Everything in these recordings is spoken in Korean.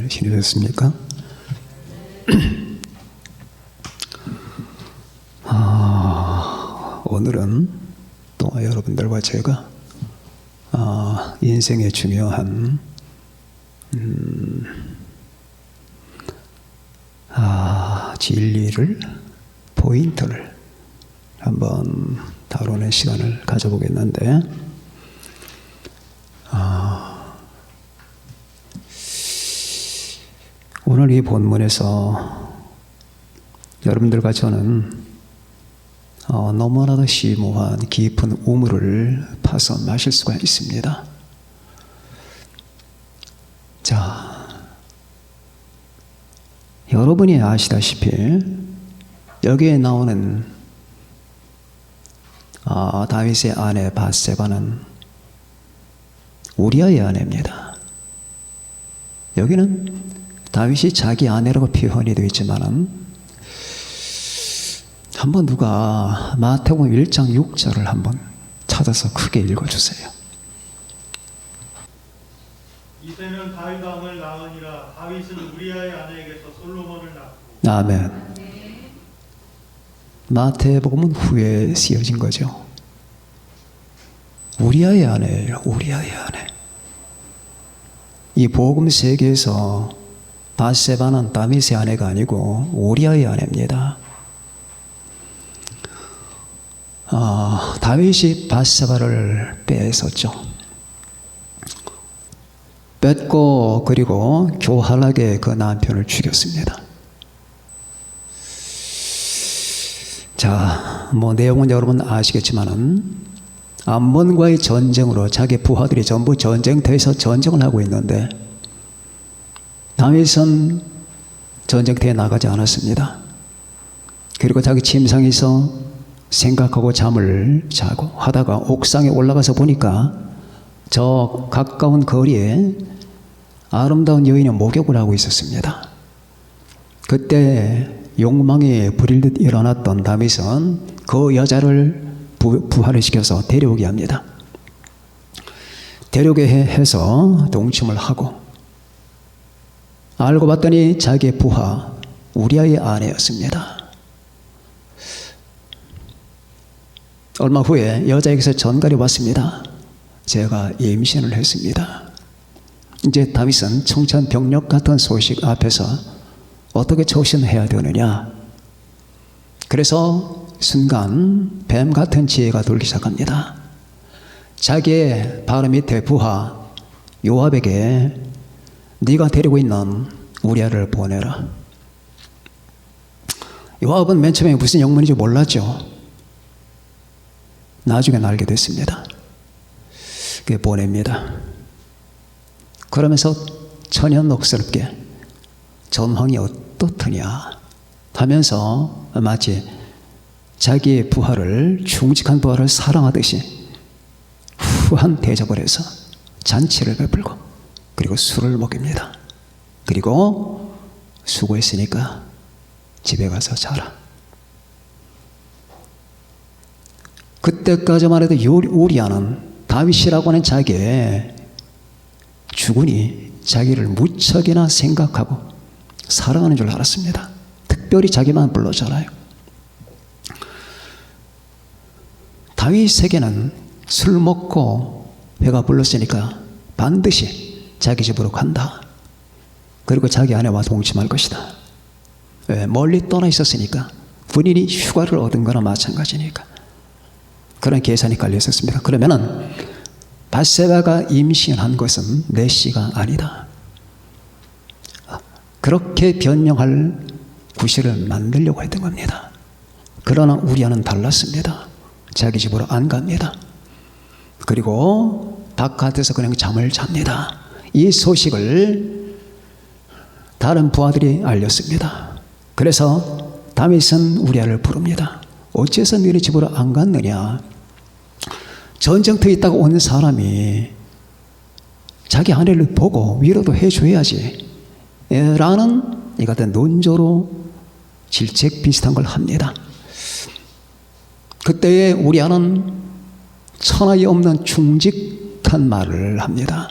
지내셨습니까? 오늘은 또 여러분들과 제가 인생의 중요한 진리를, 포인트를 한번 다루는 시간을 가져보겠는데, 오늘 이 본문에서 여러분들과 저는 너무나도 심오한 깊은 우물을 파서 마실 수가 있습니다. 자, 여러분이 아시다시피 여기에 나오는 다윗의 아내 밧세바는 우리아의 아내입니다. 여기는 다윗이 자기 아내라고 표현이 되어 있지만은, 한번 누가 마태복음 1장 6절을 한번 찾아서 크게 읽어주세요. 이새는 다윗 왕을 낳으니라. 다윗은 우리아의 아내에게서 솔로몬을 낳고. 아멘. 마태복음은 후에 쓰여진 거죠. 우리아의 아내예요. 우리아의 아내. 이 복음 세계에서 밧세바는 다윗의 아내가 아니고 우리아의 아내입니다. 다윗이 밧세바를 뺏었죠. 뺏고 그리고 교활하게 그 남편을 죽였습니다. 자, 내용은 여러분 아시겠지만은 암몬과의 전쟁으로 자기 부하들이 전부 전쟁터에서 전쟁을 하고 있는데, 다윗은 전쟁터에 나가지 않았습니다. 그리고 자기 침상에서 생각하고 잠을 자고 하다가 옥상에 올라가서 보니까 저 가까운 거리에 아름다운 여인의 목욕을 하고 있었습니다. 그때 욕망이 부릴 듯 일어났던 다윗은 그 여자를 부활을 시켜서 데려오게 합니다. 데려오게 해서 동침을 하고, 알고 봤더니 자기의 부하 우리아의 아내였습니다. 얼마 후에 여자에게서 전갈이 왔습니다. 제가 임신을 했습니다. 이제 다윗은 청천벽력 같은 소식 앞에서 어떻게 처신해야 되느냐. 그래서 순간 뱀 같은 지혜가 돌기 시작합니다. 자기의 바로 밑에 부하 요압에게 네가 데리고 있는 우리아를 보내라. 요압은 맨 처음에 무슨 영문인지 몰랐죠. 나중에 알게 됐습니다. 그게 보냅니다. 그러면서 천연옥스럽게 전황이 어떻더냐 하면서 마치 자기의 부하를, 충직한 부하를 사랑하듯이 후한 대접을 해서 잔치를 베풀고, 그리고 술을 먹입니다. 그리고 수고했으니까 집에 가서 자라. 그때까지만 해도 우리아는 다윗이라고 하는 자기의 주군이 자기를 무척이나 생각하고 사랑하는 줄 알았습니다. 특별히 자기만 불러잖아요. 다윗에게는 술 먹고 배가 불렀으니까 반드시 자기 집으로 간다. 그리고 자기 아내와 동침할 것이다. 왜? 멀리 떠나 있었으니까. 본인이 휴가를 얻은 거나 마찬가지니까. 그런 계산이 깔려 있었습니다. 그러면은 밧세바가 임신한 것은 내 씨가 아니다. 그렇게 변명할 구실을 만들려고 했던 겁니다. 그러나 우리아는 달랐습니다. 자기 집으로 안 갑니다. 그리고 바깥에서 그냥 잠을 잡니다. 이 소식을 다른 부하들이 알렸습니다. 그래서 다윗은 우리아를 부릅니다. 어째서 너희 집으로 안 갔느냐? 전쟁터에 있다가 온 사람이 자기 아내를 보고 위로도 해줘야지 라는 이 같은 논조로 질책 비슷한 걸 합니다. 그때에 우리아는 천하에 없는 충직한 말을 합니다.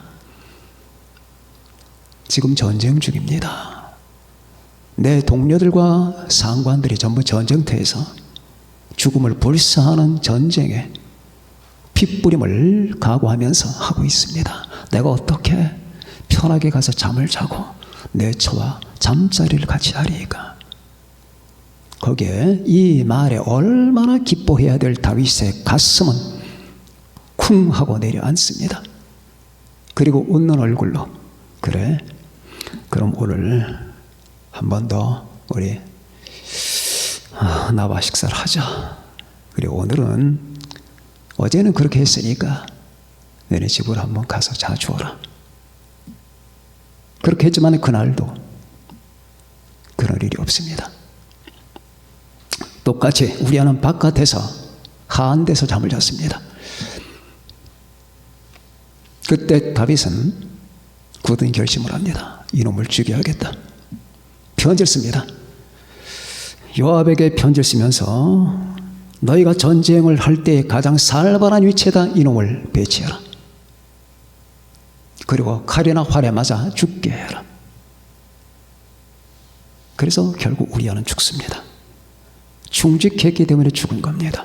지금 전쟁 중입니다. 내 동료들과 상관들이 전부 전쟁터에서 죽음을 불사하는 전쟁에 핏부림을 각오하면서 하고 있습니다. 내가 어떻게 편하게 가서 잠을 자고 내 처와 잠자리를 같이 하리이까. 거기에 이 말에 얼마나 기뻐해야 될 다윗의 가슴은 쿵 하고 내려앉습니다. 그리고 웃는 얼굴로, 그래, 그럼 오늘 한 번 더 우리 나와 식사를 하자. 그리고 오늘은 어제는 그렇게 했으니까 너네 집으로 한번 가서 자주어라. 그렇게 했지만 그날도 그럴 일이 없습니다. 똑같이 우리아는 바깥에서 한데서 잠을 잤습니다. 그때 다윗은 굳은 결심을 합니다. 이놈을 죽여야겠다. 편지를 씁니다. 요압에게 편지를 쓰면서 너희가 전쟁을 할 때 가장 살벌한 위치에다 이놈을 배치해라. 그리고 칼이나 활에 맞아 죽게 해라. 그래서 결국 우리아는 죽습니다. 충직했기 때문에 죽은 겁니다.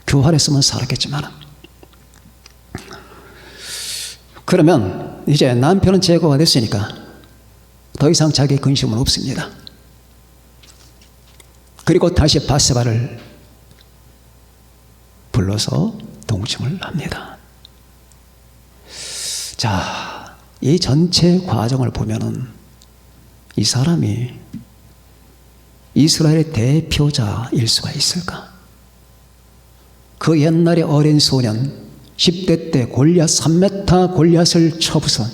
교활했으면 살았겠지만. 그러면 이제 남편은 제거가 됐으니까 더 이상 자기의 근심은 없습니다. 그리고 다시 바세바를 불러서 동침을 합니다. 자, 이 전체 과정을 보면은 이 사람이 이스라엘의 대표자일 수가 있을까? 그 옛날에 어린 소년 10대 때 골리앗 3m 골리앗을 쳐부선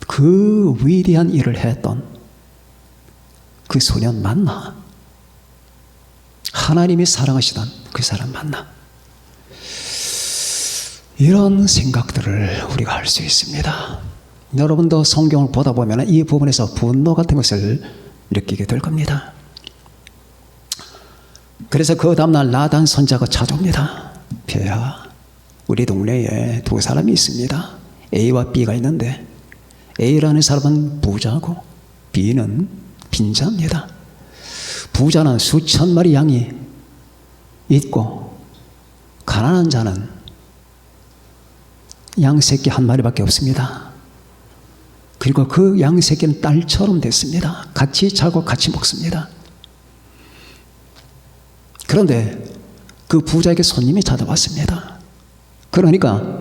그 위대한 일을 했던 그 소년 맞나? 하나님이 사랑하시던 그 사람 맞나? 이런 생각들을 우리가 할 수 있습니다. 여러분도 성경을 보다 보면 이 부분에서 분노 같은 것을 느끼게 될 겁니다. 그래서 그 다음날 나단 선자가 찾아옵니다. 폐하, 우리 동네에 두 사람이 있습니다. A와 B가 있는데 A라는 사람은 부자고 B는 빈자입니다. 부자는 수천 마리 양이 있고 가난한 자는 양 새끼 한 마리밖에 없습니다. 그리고 그 양 새끼는 딸처럼 됐습니다. 같이 자고 같이 먹습니다. 그런데 그 부자에게 손님이 찾아왔습니다. 그러니까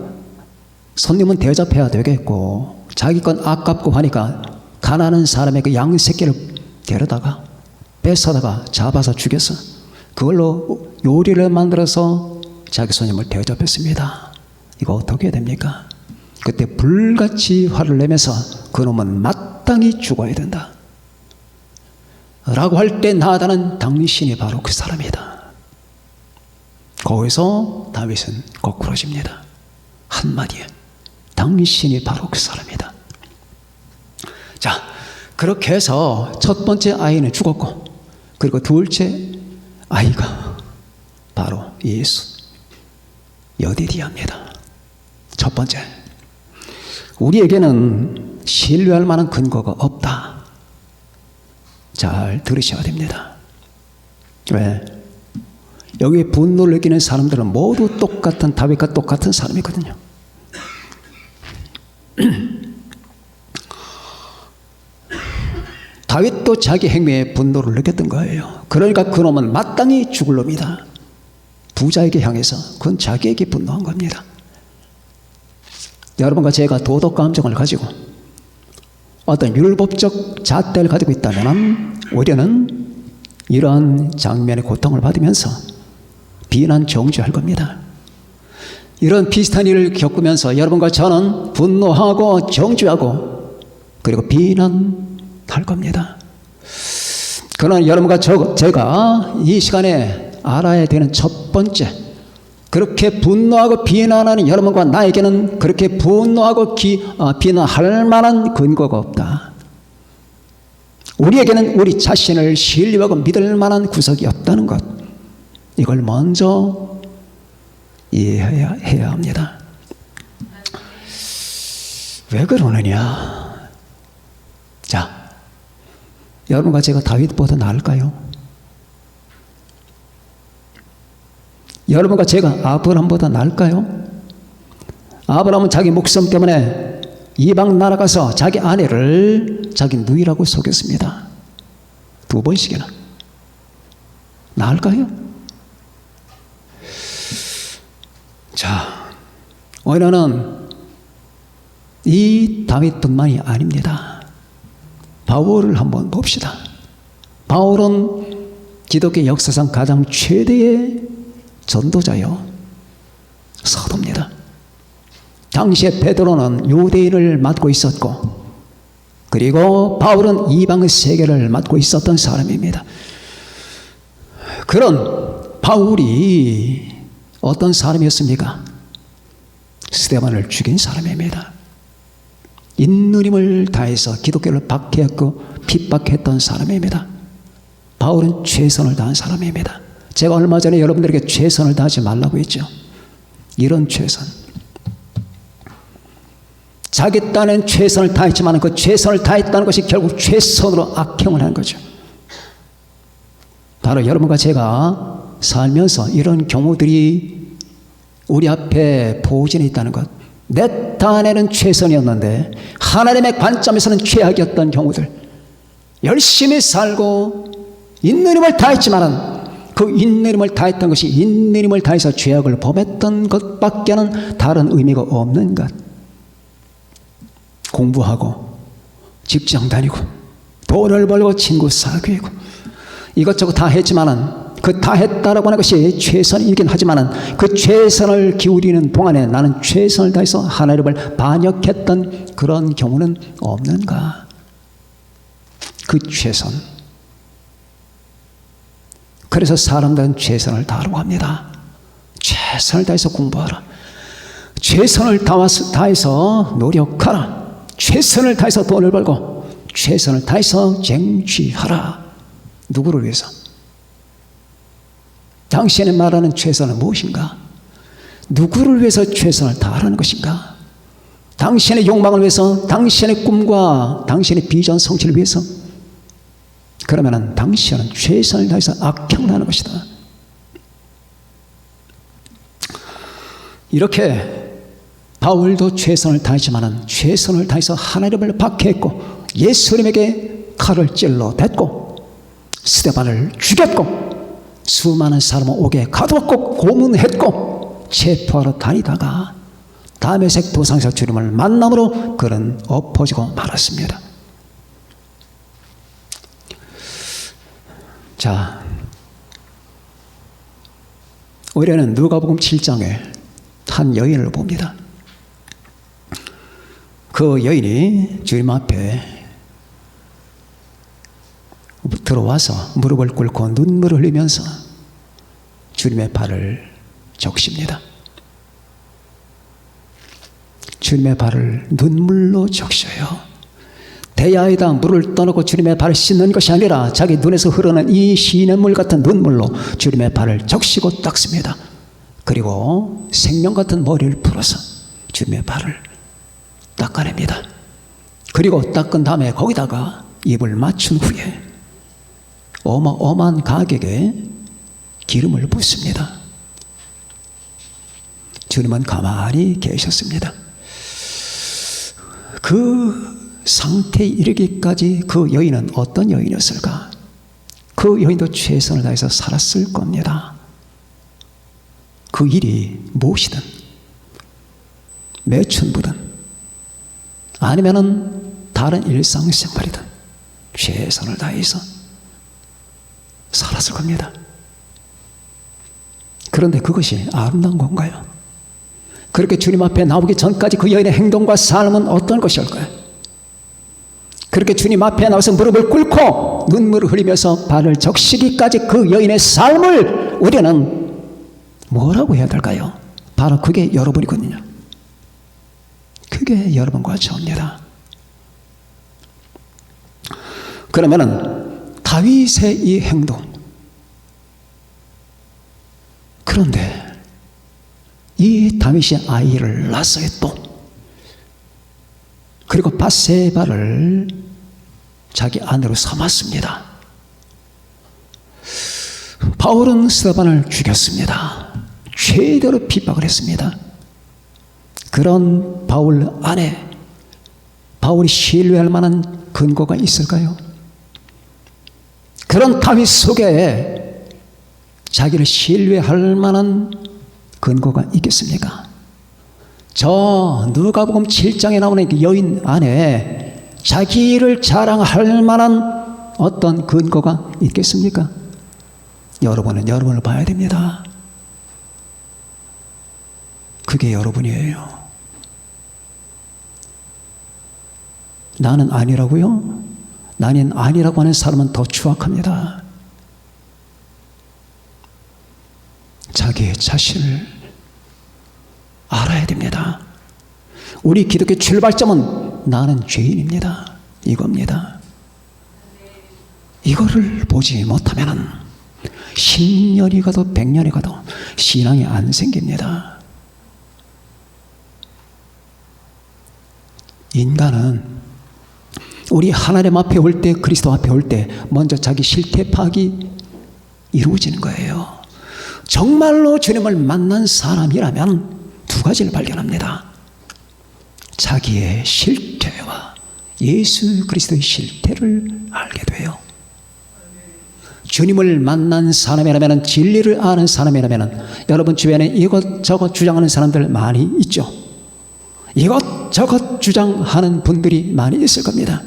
손님은 대접해야 되겠고 자기 건 아깝고 하니까 가난한 사람의 그 양 새끼를 데려다가 뺏어다가 잡아서 죽여서 그걸로 요리를 만들어서 자기 손님을 대접했습니다. 이거 어떻게 해야 됩니까? 그때 불같이 화를 내면서 그놈은 마땅히 죽어야 된다 라고 할 때 나다는 당신이 바로 그 사람이다. 거기서 다윗은 거꾸로집니다. 한마디에 당신이 바로 그 사람이다. 자, 그렇게 해서 첫 번째 아이는 죽었고 그리고 둘째 아이가 바로 예수 여디디아입니다. 첫 번째, 우리에게는 신뢰할 만한 근거가 없다. 잘 들으셔야 됩니다. 왜? 여기 분노를 느끼는 사람들은 모두 똑같은 다윗과 똑같은 사람이거든요. 다윗도 자기 행위에 분노를 느꼈던 거예요. 그러니까 그놈은 마땅히 죽을 놈이다. 부자에게 향해서 그건 자기에게 분노한 겁니다. 여러분과 제가 도덕 감정을 가지고 어떤 율법적 잣대를 가지고 있다면 우리는 이러한 장면의 고통을 받으면서 비난 정죄할 겁니다. 이런 비슷한 일을 겪으면서 여러분과 저는 분노하고 정죄하고 그리고 비난할 겁니다. 그러나 여러분과 제가 이 시간에 알아야 되는 첫 번째, 그렇게 분노하고 비난하는 여러분과 나에게는 그렇게 분노하고 비난할 만한 근거가 없다. 우리에게는 우리 자신을 신뢰하고 믿을 만한 구석이 없다는 것, 이걸 먼저 이해해야 합니다. 왜 그러느냐? 자, 여러분과 제가 다윗보다 나을까요? 여러분과 제가 아브라함보다 나을까요? 아브라함은 자기 목숨 때문에 이방 나라 가서 자기 아내를 자기 누이라고 속였습니다. 2번씩이나. 나을까요? 자, 오늘은 이 다윗뿐만이 아닙니다. 바울을 한번 봅시다. 바울은 기독교 역사상 가장 최대의 전도자요, 사도입니다. 당시에 베드로는 유대인을 맡고 있었고, 그리고 바울은 이방 세계를 맡고 있었던 사람입니다. 그런 바울이 어떤 사람이었습니까? 스데반을 죽인 사람입니다. 있는 힘을 다해서 기독교를 박해했고 핍박했던 사람입니다. 바울은 최선을 다한 사람입니다. 제가 얼마 전에 여러분들에게 최선을 다하지 말라고 했죠. 이런 최선. 자기 딴엔 최선을 다했지만 그 최선을 다했다는 것이 결국 최선으로 악행을 한 거죠. 바로 여러분과 제가 살면서 이런 경우들이 우리 앞에 보존해 있다는 것. 내 딴에는 최선이었는데 하나님의 관점에서는 최악이었던 경우들. 열심히 살고 있는 힘을 다했지만 그 있는 힘을 다했던 것이 있는 힘을 다해서 죄악을 범했던 것밖에는 다른 의미가 없는 것. 공부하고 직장 다니고 돈을 벌고 친구 사귀고 이것저것 다 했지만은 그 다 했다라고 하는 것이 최선이긴 하지만은 그 최선을 기울이는 동안에 나는 최선을 다해서 하나님을 반역했던 그런 경우는 없는가? 그 최선. 그래서 사람들은 최선을 다하라고 합니다. 최선을 다해서 공부하라. 최선을 다해서 노력하라. 최선을 다해서 돈을 벌고 최선을 다해서 쟁취하라. 누구를 위해서? 당신이 말하는 최선은 무엇인가? 누구를 위해서 최선을 다하라는 것인가? 당신의 욕망을 위해서, 당신의 꿈과 당신의 비전 성취를 위해서? 그러면 당신은 최선을 다해서 악행을 하는 것이다. 이렇게 바울도 최선을 다했지만 최선을 다해서 하나님을 박해했고 예수님에게 칼을 찔러 댔고 스데반을 죽였고 수많은 사람을 옥에 가두었고 고문했고 체포하러 다니다가 다메섹 도상에서 주님을 만남으로 그는 엎어지고 말았습니다. 자, 우리는 누가복음 7장에 한 여인을 봅니다. 그 여인이 주님 앞에 들어와서 무릎을 꿇고 눈물을 흘리면서 주님의 발을 적십니다. 주님의 발을 눈물로 적셔요. 대야에다 물을 떠놓고 주님의 발을 씻는 것이 아니라 자기 눈에서 흐르는 이 시냇물 같은 눈물로 주님의 발을 적시고 닦습니다. 그리고 생명 같은 머리를 풀어서 주님의 발을 닦아냅니다. 그리고 닦은 다음에 거기다가 입을 맞춘 후에 어마어마한 가격에 기름을 붓습니다. 주님은 가만히 계셨습니다. 그 상태에 이르기까지 그 여인은 어떤 여인이었을까? 그 여인도 최선을 다해서 살았을 겁니다. 그 일이 무엇이든 매춘부든 아니면은 다른 일상생활이든 최선을 다해서 살았을 겁니다. 그런데 그것이 아름다운 건가요? 그렇게 주님 앞에 나오기 전까지 그 여인의 행동과 삶은 어떤 것일까요? 그렇게 주님 앞에 나와서 무릎을 꿇고 눈물을 흘리면서 발을 적시기까지 그 여인의 삶을 우리는 뭐라고 해야 될까요? 바로 그게 여러분이거든요. 그게 여러분과 저입니다. 그러면은 다윗의 이 행동, 그런데 이 다윗이 아이를 낳았어요. 또 그리고 밧세바를 자기 아내로 삼았습니다. 바울은 스데반을 죽였습니다. 최대로 핍박을 했습니다. 그런 바울 안에 바울이 신뢰할 만한 근거가 있을까요? 그런 다윗 속에 자기를 신뢰할 만한 근거가 있겠습니까? 저 누가복음 7장에 나오는 그 여인 안에 자기를 자랑할 만한 어떤 근거가 있겠습니까? 여러분은 여러분을 봐야 됩니다. 그게 여러분이에요. 나는 아니라고요? 나는 아니라고 하는 사람은 더 추악합니다. 자기의 자신을 알아야 됩니다. 우리 기독교 출발점은 나는 죄인입니다. 이겁니다. 이거를 보지 못하면 10년이 가도 100년이 가도 신앙이 안 생깁니다. 인간은 우리 하나님 앞에 올 때, 그리스도 앞에 올 때 먼저 자기 실태 파악이 이루어지는 거예요. 정말로 주님을 만난 사람이라면 두 가지를 발견합니다. 자기의 실태와 예수 그리스도의 실태를 알게 돼요. 주님을 만난 사람이라면, 진리를 아는 사람이라면, 여러분 주변에 이것저것 주장하는 사람들 많이 있죠. 이것저것 주장하는 분들이 많이 있을 겁니다.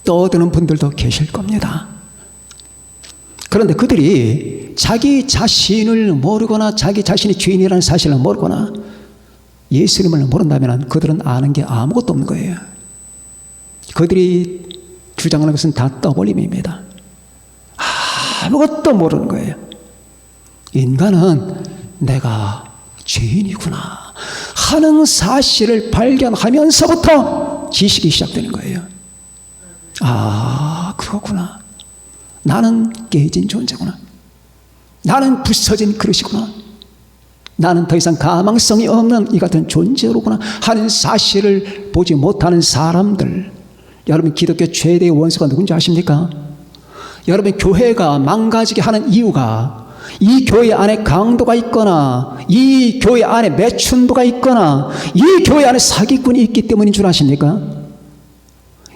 떠드는 분들도 계실 겁니다. 그런데 그들이 자기 자신을 모르거나 자기 자신이 죄인이라는 사실을 모르거나 예수님을 모른다면 그들은 아는 게 아무것도 없는 거예요. 그들이 주장하는 것은 다 떠벌림입니다. 아무것도 모르는 거예요. 인간은 내가 죄인이구나 하는 사실을 발견하면서부터 지식이 시작되는 거예요. 아, 그거구나. 나는 깨진 존재구나. 나는 부서진 그릇이구나. 나는 더 이상 가망성이 없는 이 같은 존재로구나 하는 사실을 보지 못하는 사람들. 여러분, 기독교 최대의 원수가 누군지 아십니까? 여러분, 교회가 망가지게 하는 이유가 이 교회 안에 강도가 있거나 이 교회 안에 매춘부가 있거나 이 교회 안에 사기꾼이 있기 때문인 줄 아십니까?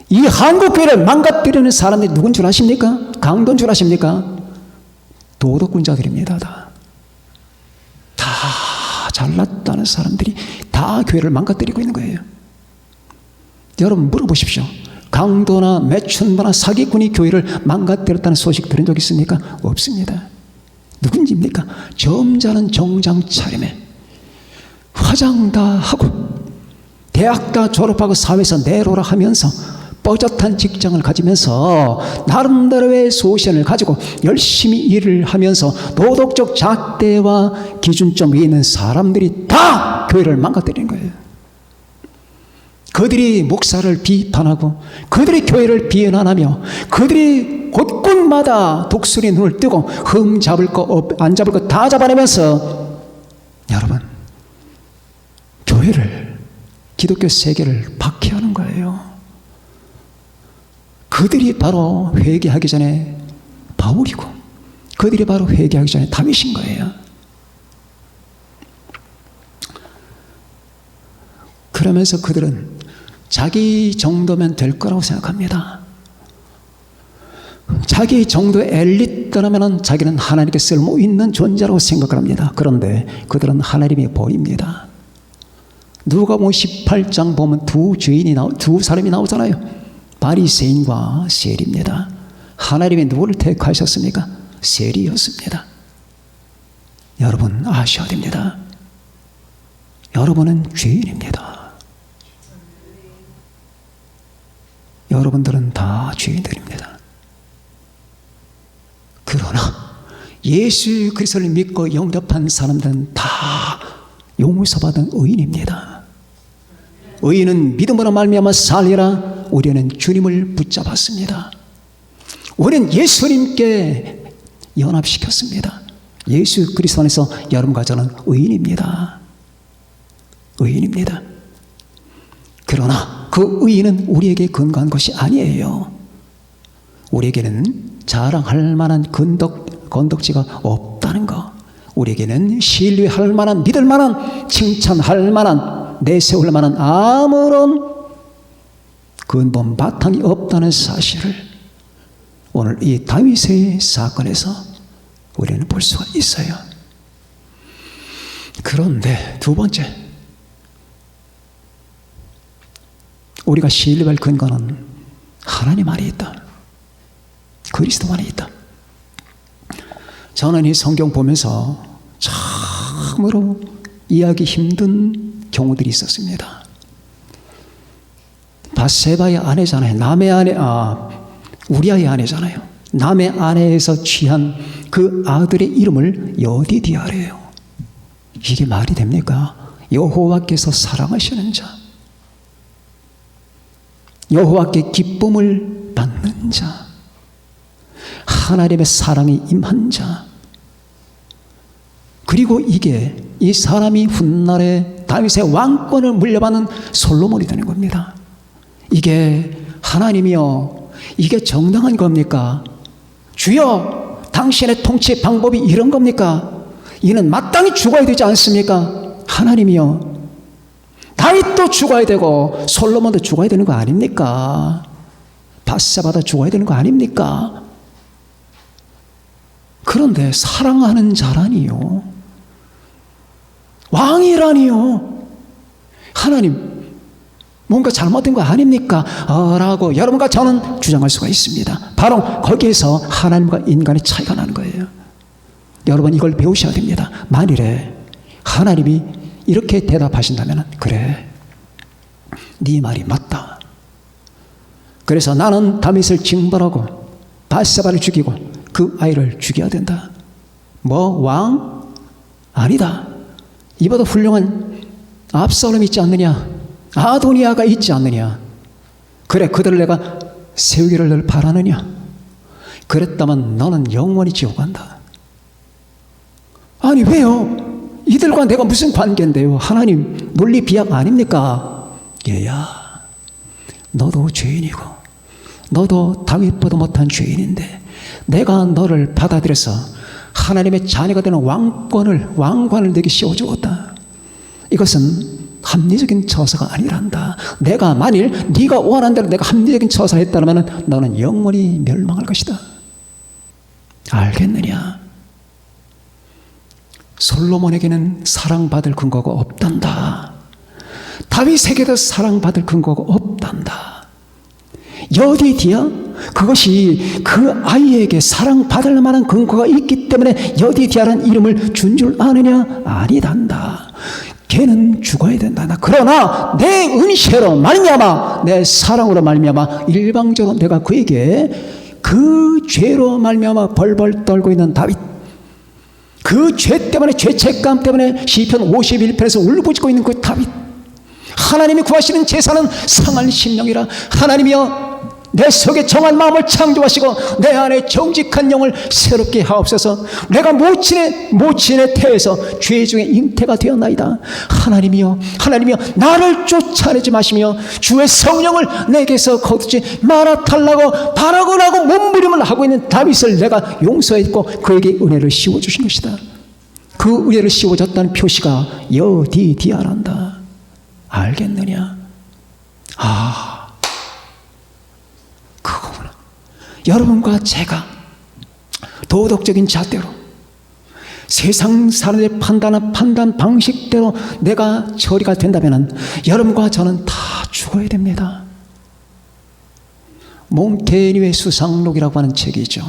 이 한국교회를 망가뜨리는 사람들이 누군 줄 아십니까? 강도인 줄 아십니까? 도덕군자들입니다. 다 잘났다는 사람들이 다 교회를 망가뜨리고 있는 거예요. 여러분 물어보십시오. 강도나 매춘부나 사기꾼이 교회를 망가뜨렸다는 소식 들은 적 있습니까? 없습니다. 누군지입니까? 점잖은 정장 차림에 화장 다 하고 대학 다 졸업하고 사회에서 내로라 하면서 뻣뻣한 직장을 가지면서 나름대로의 소신을 가지고 열심히 일을 하면서 도덕적 잣대와 기준점 위에 있는 사람들이 다 교회를 망가뜨리는 거예요. 그들이 목사를 비판하고 그들이 교회를 비난하며 그들이 곳곳마다 독수리 눈을 뜨고 흠 잡을 거 안 잡을 거 다 잡아내면서 여러분 교회를 기독교 세계를 박해하는 거예요. 그들이 바로 회개하기 전에 바울이고 그들이 바로 회개하기 전에 다윗인 거예요. 그러면서 그들은 자기 정도면 될 거라고 생각합니다. 자기 정도의 엘리트라면 자기는 하나님께 쓸모있는 존재라고 생각을 합니다. 그런데 그들은 하나님이 버립니다. 누가복음 18장 보면 두 사람이 나오잖아요. 바리새인과 세리입니다. 하나님이 누구를 택하셨습니까? 세리였습니다. 여러분 아셔야 됩니다. 여러분은 죄인입니다. 여러분들은 다 죄인들입니다. 그러나 예수 그리스도를 믿고 영접한 사람들은 다 용서받은 의인입니다. 의인은 믿음으로 말미암아 살리라. 우리는 주님을 붙잡았습니다. 우리는 예수님께 연합시켰습니다. 예수 그리스도 안에서 여러분과 저는 의인입니다. 의인입니다. 그러나 그 의의는 우리에게 근거한 것이 아니에요. 우리에게는 자랑할 만한 건덕지가 없다는 것, 우리에게는 신뢰할 만한, 믿을 만한, 칭찬할 만한, 내세울 만한 아무런 근본 바탕이 없다는 사실을 오늘 이 다윗의 사건에서 우리는 볼 수가 있어요. 그런데 두 번째, 우리가 신뢰할 근거는 하나님 안에 있다. 그리스도 안에 있다. 저는 이 성경 보면서 참으로 이해하기 힘든 경우들이 있었습니다. 바세바의 아내잖아요. 남의 아내, 우리아의 아내잖아요. 남의 아내에서 취한 그 아들의 이름을 여디디아래요. 이게 말이 됩니까? 여호와께서 사랑하시는 자, 여호와께 기쁨을 받는 자, 하나님의 사랑이 임한 자, 그리고 이게 이 사람이 훗날에 다윗의 왕권을 물려받는 솔로몬이 되는 겁니다. 이게 하나님이여, 이게 정당한 겁니까? 주여, 당신의 통치 방법이 이런 겁니까? 이는 마땅히 죽어야 되지 않습니까? 하나님이여, 다윗도 죽어야 되고 솔로몬도 죽어야 되는 거 아닙니까? 바세바도 죽어야 되는 거 아닙니까? 그런데 사랑하는 자라니요, 왕이라니요, 하나님 뭔가 잘못된 거 아닙니까? 라고 여러분과 저는 주장할 수가 있습니다. 바로 거기에서 하나님과 인간의 차이가 나는 거예요. 여러분 이걸 배우셔야 됩니다. 만일에 하나님이 이렇게 대답하신다면, 그래, 네 말이 맞다. 그래서 나는 다윗을 징벌하고 바세바를 죽이고 그 아이를 죽여야 된다. 뭐 왕? 아니다. 이보다 훌륭한 압살롬이 있지 않느냐, 아도니아가 있지 않느냐. 그래, 그들을 내가 세우기를 늘 바라느냐. 그랬다면 너는 영원히 지옥 간다. 아니 왜요? 이들과 내가 무슨 관계인데요? 하나님 논리 비약 아닙니까? 얘야, 너도 죄인이고 너도 다윗보다 못한 죄인인데 내가 너를 받아들여서 하나님의 자녀가 되는 왕관을 내게 씌워주었다. 이것은 합리적인 처사가 아니란다. 내가 만일 네가 원하는 대로 내가 합리적인 처사를 했다면 너는 영원히 멸망할 것이다. 알겠느냐? 솔로몬에게는 사랑받을 근거가 없단다. 다윗에게도 사랑받을 근거가 없단다. 여디디아, 그것이 그 아이에게 사랑받을 만한 근거가 있기 때문에 여디디아라는 이름을 준 줄 아느냐? 아니단다. 걔는 죽어야 된다. 그러나 내 은혜로 말미암아, 내 사랑으로 말미암아 일방적으로 내가 그에게 그 죄로 말미암아 벌벌 떨고 있는 다윗, 그 죄 때문에, 죄책감 때문에 시편 51편에서 울부짖고 있는 그 다윗, 하나님이 구하시는 제사는 상한 심령이라. 하나님이여, 내 속에 정한 마음을 창조하시고 내 안에 정직한 영을 새롭게 하옵소서. 내가 모친의 태에서 죄 중에 잉태가 되었나이다. 하나님이여, 나를 쫓아내지 마시며 주의 성령을 내게서 거두지 말아 달라고 바라고라고 몸부림을 하고 있는 다윗을 내가 용서했고 그에게 은혜를 씌워주신 것이다. 그 은혜를 씌워줬다는 표시가 여디디아란다. 알겠느냐? 그거구나. 여러분과 제가 도덕적인 잣대로 세상 사람들의 판단 방식대로 내가 처리가 된다면 여러분과 저는 다 죽어야 됩니다. 몽테뉴의 수상록이라고 하는 책이죠.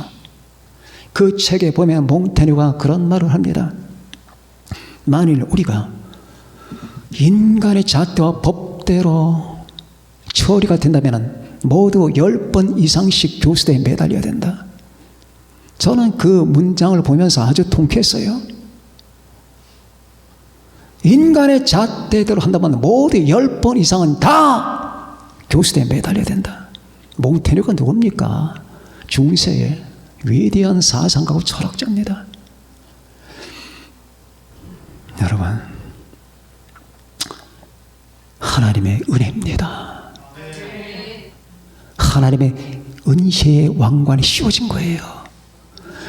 그 책에 보면 몽테뉴가 그런 말을 합니다. 만일 우리가 인간의 잣대와 법대로 처리가 된다면 모두 10번 이상씩 교수대에 매달려야 된다. 저는 그 문장을 보면서 아주 통쾌했어요. 인간의 잣대대로 한다면 모두 10번 이상은 다 교수대에 매달려야 된다. 몽테뉴가 누굽니까? 중세의 위대한 사상가고 철학자입니다. 여러분, 하나님의 은혜입니다. 하나님의 은혜의 왕관이 씌워진 거예요.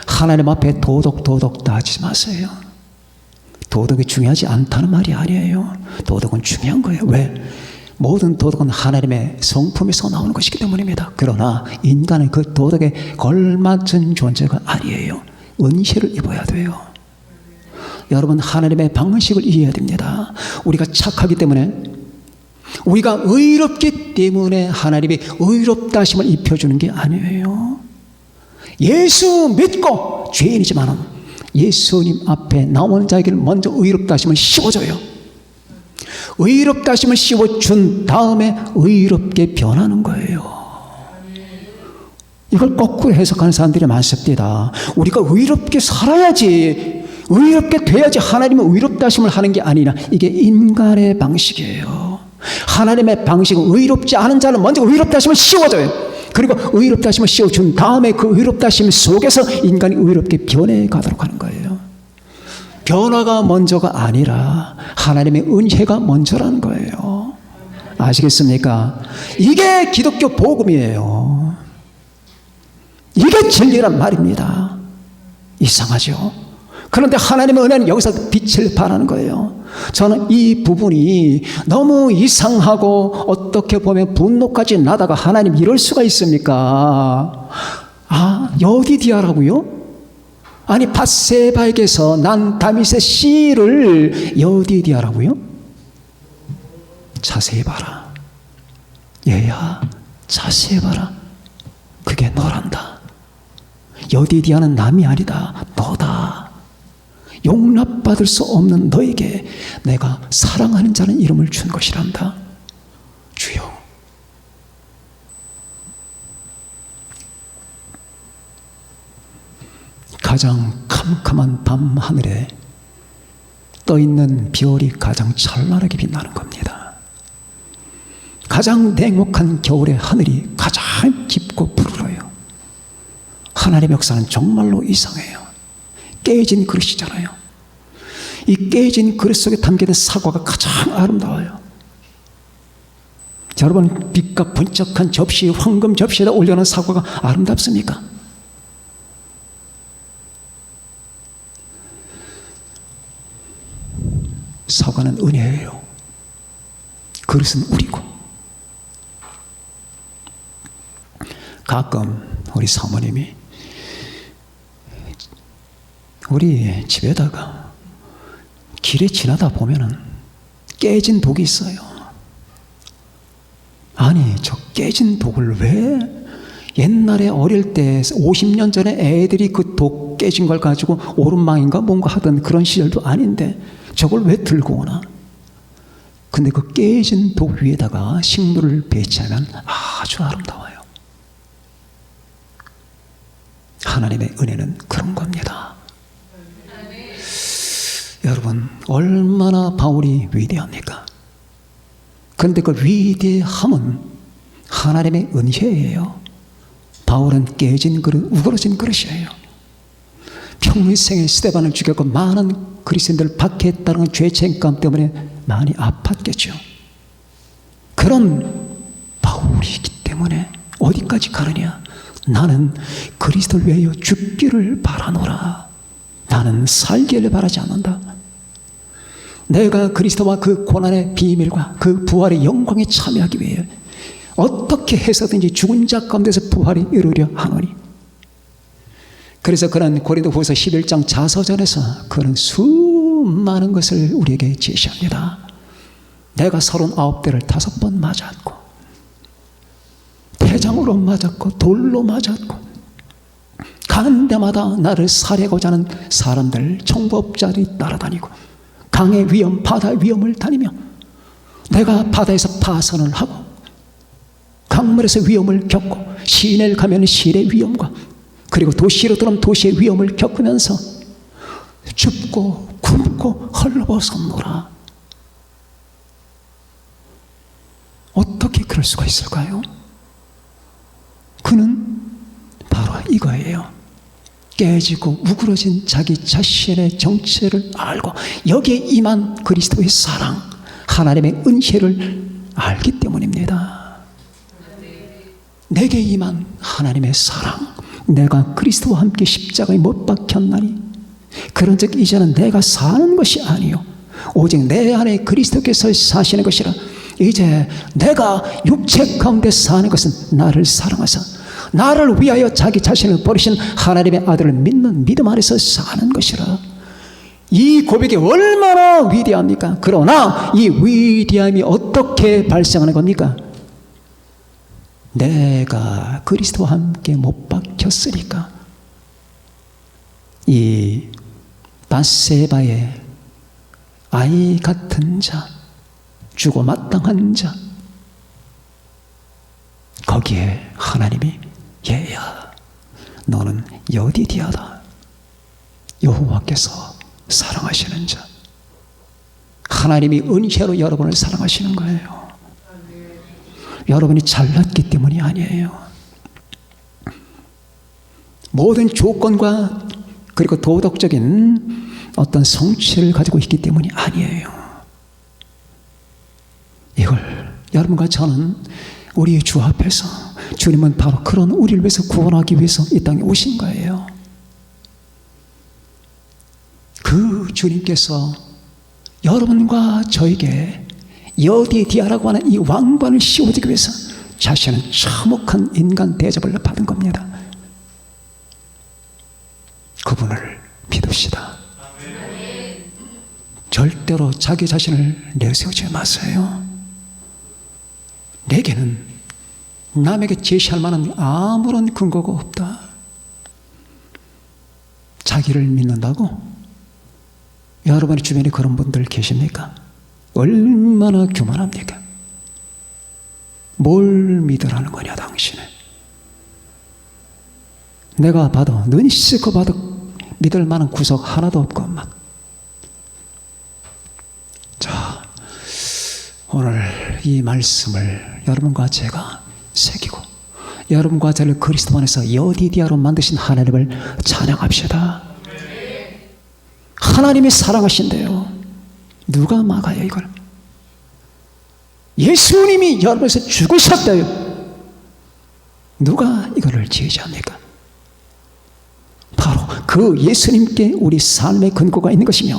하나님 앞에 도덕 따지지 마세요. 도덕이 중요하지 않다는 말이 아니에요. 도덕은 중요한 거예요. 왜? 모든 도덕은 하나님의 성품에서 나오는 것이기 때문입니다. 그러나 인간은 그 도덕에 걸맞은 존재가 아니에요. 은혜를 입어야 돼요. 여러분, 하나님의 방식을 이해해야 됩니다. 우리가 착하기 때문에, 우리가 의롭기 때문에 하나님이 의롭다 하심을 입혀주는 게 아니에요. 예수 믿고 죄인이지만 예수님 앞에 나오는 자에게 먼저 의롭다 하심을 씌워줘요. 의롭다 하심을 씌워준 다음에 의롭게 변하는 거예요. 이걸 거꾸로 해석하는 사람들이 많습니다. 우리가 의롭게 살아야지, 의롭게 돼야지 하나님은 의롭다 하심을 하는 게 아니라, 이게 인간의 방식이에요. 하나님의 방식은 의롭지 않은 자는 먼저 의롭다 하심을 씌워줘요. 그리고 의롭다 하심을 씌워준 다음에 그 의롭다 하심 속에서 인간이 의롭게 변해가도록 하는 거예요. 변화가 먼저가 아니라 하나님의 은혜가 먼저라는 거예요. 아시겠습니까? 이게 기독교 복음이에요. 이게 진리란 말입니다. 이상하죠? 그런데 하나님의 은혜는 여기서 빛을 발하는 거예요. 저는 이 부분이 너무 이상하고 어떻게 보면 분노까지 나다가, 하나님 이럴 수가 있습니까? 아, 여디디아라고요? 아니, 밧세바에게서 난 다윗의 씨를 여디디아라고요? 자세히 봐라. 얘야, 자세히 봐라. 그게 너란다. 여디디아는 남이 아니다. 너다. 용납받을 수 없는 너에게 내가 사랑하는 자는 이름을 준 것이란다. 주여. 가장 캄캄한 밤 하늘에 떠있는 별이 가장 찬란하게 빛나는 겁니다. 가장 냉혹한 겨울의 하늘이 가장 깊고 푸르러요. 하나님의 역사는 정말로 이상해요. 깨진 그릇이잖아요. 이 깨진 그릇 속에 담겨있는 사과가 가장 아름다워요. 자, 여러분, 빛과 번쩍한 접시, 황금 접시에다 올려놓은 사과가 아름답습니까? 사과는 은혜예요. 그릇은 우리고. 가끔 우리 사모님이 우리 집에다가 길에 지나다 보면은 깨진 독이 있어요. 아니, 저 깨진 독을 왜, 옛날에 어릴 때 50년 전에 애들이 그 독 깨진 걸 가지고 오른망인가 뭔가 하던 그런 시절도 아닌데 저걸 왜 들고 오나? 근데 그 깨진 독 위에다가 식물을 배치하면 아주 아름다워요. 하나님의 은혜는 그런 겁니다. 여러분, 얼마나 바울이 위대합니까? 그런데 그 위대함은 하나님의 은혜예요. 바울은 깨진 그릇, 우그러진 그릇이에요. 평생에 스데반을 죽였고 많은 그리스도인들을 박해했다는 죄책감 때문에 많이 아팠겠죠. 그런 바울이기 때문에 어디까지 가느냐? 나는 그리스도를 위하여 죽기를 바라노라. 나는 살기를 바라지 않는다. 내가 그리스도와 그 고난의 비밀과 그 부활의 영광에 참여하기 위해 어떻게 해서든지 죽은 자 가운데서 부활이 이루려 하노니. 그래서 그는 고린도후서 11장 자서전에서 그는 수많은 것을 우리에게 제시합니다. 내가 39대를 5번 맞았고, 태장으로 맞았고, 돌로 맞았고, 가는 데마다 나를 살해하고자 하는 사람들, 정법자들이 따라다니고, 강의 위험, 바다의 위험을 다니며, 내가 바다에서 파선을 하고, 강물에서 위험을 겪고, 시내를 가면 시내의 위험과, 그리고 도시로 들어오면 도시의 위험을 겪으면서 춥고 굶고 헐벗었노라. 어떻게 그럴 수가 있을까요? 그는 바로 이거예요. 깨지고 우그러진 자기 자신의 정체를 알고 여기에 임한 그리스도의 사랑, 하나님의 은혜를 알기 때문입니다. 내게 임한 하나님의 사랑, 내가 그리스도와 함께 십자가에 못 박혔나니 그런즉 이제는 내가 사는 것이 아니요 오직 내 안에 그리스도께서 사시는 것이라. 이제 내가 육체 가운데 사는 것은 나를 사랑하사 나를 위하여 자기 자신을 버리신 하나님의 아들을 믿는 믿음 안에서 사는 것이라. 이 고백이 얼마나 위대합니까? 그러나 이 위대함이 어떻게 발생하는 겁니까? 내가 그리스도와 함께 못 박혔으니까. 이 바세바의 아이 같은 자, 죽어 마땅한 자, 거기에 하나님이 얘야 너는 여디디아다, 여호와께서 사랑하시는 자, 하나님이 은혜로 여러분을 사랑하시는 거예요. 여러분이 잘났기 때문이 아니에요. 모든 조건과 그리고 도덕적인 어떤 성취를 가지고 있기 때문이 아니에요. 이걸 여러분과 저는 우리 주 앞에서 주님은 바로 그런 우리를 위해서 구원하기 위해서 이 땅에 오신 거예요. 그 주님께서 여러분과 저에게 여디디아라고 하는 이 왕관을 씌워주기 위해서 자신은 참혹한 인간 대접을 받은 겁니다. 그분을 믿읍시다. 절대로 자기 자신을 내세우지 마세요. 내게는 남에게 제시할 만한 아무런 근거가 없다. 자기를 믿는다고? 여러분의 주변에 그런 분들 계십니까? 얼마나 교만합니까? 뭘 믿으라는 거냐 당신은? 내가 봐도 눈이 씻고 봐도 믿을 만한 구석 하나도 없구만. 자, 오늘 이 말씀을 여러분과 제가 새기고 여러분과 저를 그리스도 안에서 여디디아로 만드신 하나님을 찬양합시다. 하나님이 사랑하신대요. 누가 막아요 이걸? 예수님이 여러분에서 죽으셨대요. 누가 이거를 제지합니까? 바로 그 예수님께 우리 삶의 근거가 있는 것이며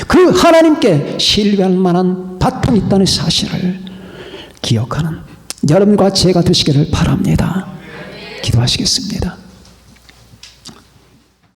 그 하나님께 신뢰할 만한 바탕이 있다는 사실을 기억하는 여러분과 제가 되시기를 바랍니다. 기도하시겠습니다.